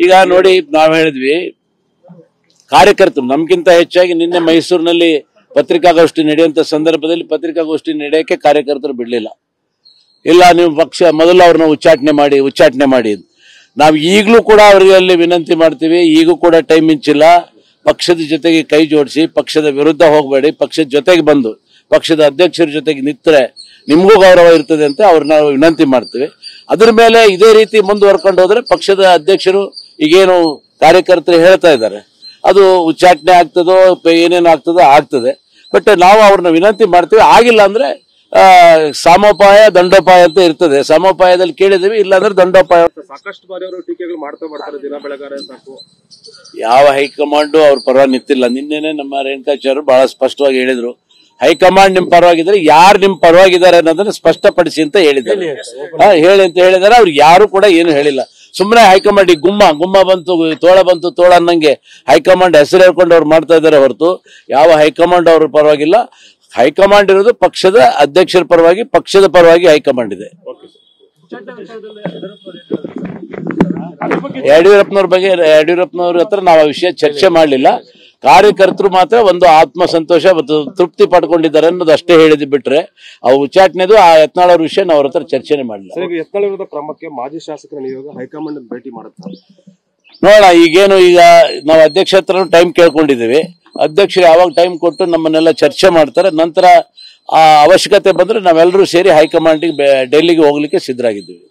ಈಗ ನೋಡಿ ನಾವ್ ಹೇಳಿದ್ವಿ ಕಾರ್ಯಕರ್ತರು ನಮ್ಗಿಂತ ಹೆಚ್ಚಾಗಿ ನಿನ್ನೆ ಮೈಸೂರಿನಲ್ಲಿ ಪತ್ರಿಕಾಗೋಷ್ಠಿ ನಡೆಯುವಂತ ಸಂದರ್ಭದಲ್ಲಿ ಪತ್ರಿಕಾಗೋಷ್ಠಿ ನಡೆಯಕ್ಕೆ ಕಾರ್ಯಕರ್ತರು ಬಿಡ್ಲಿಲ್ಲ. ಇಲ್ಲ ನೀವು ಪಕ್ಷ ಮೊದಲು ಅವ್ರನ್ನ ಉಚ್ಚಾಟನೆ ಮಾಡಿ ನಾವು ಈಗಲೂ ಕೂಡ ಅವರಿಗೆ ಅಲ್ಲಿ ವಿನಂತಿ ಮಾಡ್ತೀವಿ. ಈಗೂ ಕೂಡ ಟೈಮ್ ಮಿಂಚಿಲ್ಲ. ಪಕ್ಷದ ಜೊತೆಗೆ ಕೈ ಜೋಡಿಸಿ, ಪಕ್ಷದ ವಿರುದ್ಧ ಹೋಗಬೇಡಿ, ಪಕ್ಷದ ಜೊತೆಗೆ ಬಂದು ಪಕ್ಷದ ಅಧ್ಯಕ್ಷರ ಜೊತೆಗೆ ನಿಂತರೆ ನಿಮಗೂ ಗೌರವ ಇರ್ತದೆ ಅಂತ ಅವ್ರನ್ನ ವಿನಂತಿ ಮಾಡ್ತೀವಿ. ಅದ್ರ ಮೇಲೆ ಇದೇ ರೀತಿ ಮುಂದುವರ್ಕೊಂಡು ಹೋದ್ರೆ ಪಕ್ಷದ ಅಧ್ಯಕ್ಷರು ಈಗೇನು ಕಾರ್ಯಕರ್ತರು ಹೇಳ್ತಾ ಇದ್ದಾರೆ ಅದು ಉಚ್ಚಾಟನೆ ಆಗ್ತದೋ ಏನೇನು ಆಗ್ತದೆ. ಬಟ್ ನಾವು ಅವ್ರನ್ನ ವಿನಂತಿ ಮಾಡ್ತೀವಿ. ಆಗಿಲ್ಲ ಅಂದ್ರೆ ಸಮೋಪಾಯ ದಂಡೋಪಾಯ ಅಂತ ಇರ್ತದೆ. ಸಮೋಪಾಯದಲ್ಲಿ ಕೇಳಿದೀವಿ, ಇಲ್ಲಾಂದ್ರೆ ದಂಡೋಪಾಯ. ಸಾಕಷ್ಟು ಬಾರಿ ಅವರು ಟೀಕೆಗಳು ಮಾಡ್ತಾರೆ ದಿನ ಬೆಳಗಾರೆ ಸಾಕು. ಯಾವ ಹೈಕಮಾಂಡ್ ಅವ್ರ ಪರವಾಗಿ ನಿಂತಿಲ್ಲ. ನಿನ್ನೆನೆ ನಮ್ಮ ರೇಣುಕಾಚಾರ್ಯರು ಬಹಳ ಸ್ಪಷ್ಟವಾಗಿ ಹೇಳಿದ್ರು, ಹೈಕಮಾಂಡ್ ನಿಮ್ ಪರವಾಗಿದ್ದಾರೆ, ಯಾರು ನಿಮ್ ಪರವಾಗಿದ್ದಾರೆ ಅನ್ನೋದನ್ನ ಸ್ಪಷ್ಟಪಡಿಸಿ ಅಂತ ಹೇಳಿದ್ದಾರೆ. ಅವ್ರಿಗೆ ಯಾರು ಕೂಡ ಏನು ಹೇಳಿಲ್ಲ. ಸುಮ್ಮನೆ ಹೈಕಮಾಂಡ್ ಈ ಗುಮ್ಮ ಬಂತು ತೋಳ ಅನ್ನಂಗೆ ಹೈಕಮಾಂಡ್ ಹೆಸರು ಹೇಳ್ಕೊಂಡು ಅವ್ರು ಮಾಡ್ತಾ ಇದ್ದಾರೆ ಹೊರತು ಯಾವ ಹೈಕಮಾಂಡ್ ಅವ್ರ ಪರವಾಗಿಲ್ಲ. ಹೈಕಮಾಂಡ್ ಇರೋದು ಪಕ್ಷದ ಅಧ್ಯಕ್ಷರ ಪರವಾಗಿ, ಪಕ್ಷದ ಪರವಾಗಿ ಹೈಕಮಾಂಡ್ ಇದೆ. ಯಡಿಯೂರಪ್ಪನವ್ರ ಹತ್ರ ನಾವು ಆ ವಿಷಯ ಚರ್ಚೆ ಮಾಡಲಿಲ್ಲ. ಕಾರ್ಯಕರ್ತರು ಮಾತ್ರ ಒಂದು ಆತ್ಮಸಂತೋಷ ಮತ್ತು ತೃಪ್ತಿ ಪಡ್ಕೊಂಡಿದ್ದಾರೆ ಅನ್ನೋದು ಅಷ್ಟೇ ಹೇಳಿದ್ ಬಿಟ್ರೆ ಅವ್ರು ಉಚ್ಚಾಟನೆದು ಆ ಯತ್ನಾಳ್ ಅವ್ರ ವಿಷಯ ನಾವು ಅವ್ರ ಹತ್ರ ಚರ್ಚೆನೆ ಮಾಡಲಿಲ್ಲ. ಯತ್ನಾಳ್ ವಿರುದ್ಧ ಕ್ರಮಕ್ಕೆ ಮಾಜಿ ಶಾಸಕರ ನಿಯೋಗ ಹೈಕಮಾಂಡ್ ಭೇಟಿ ಮಾಡುತ್ತಾರೆ. ನೋಡೋಣ, ಈಗ ನಾವು ಅಧ್ಯಕ್ಷ ಹತ್ರ ಟೈಮ್ ಕೇಳ್ಕೊಂಡಿದ್ದೀವಿ. ಅಧ್ಯಕ್ಷರು ಯಾವಾಗ ಟೈಮ್ ಕೊಟ್ಟು ನಮ್ಮನ್ನೆಲ್ಲ ಚರ್ಚೆ ಮಾಡ್ತಾರೆ, ನಂತರ ಆ ಅವಶ್ಯಕತೆ ಬಂದ್ರೆ ನಾವೆಲ್ಲರೂ ಸೇರಿ ಹೈಕಮಾಂಡಿಗೆ ಡೆಲ್ಲಿಗೆ ಹೋಗ್ಲಿಕ್ಕೆ ಸಿದ್ಧರಾಗಿದ್ದೀವಿ.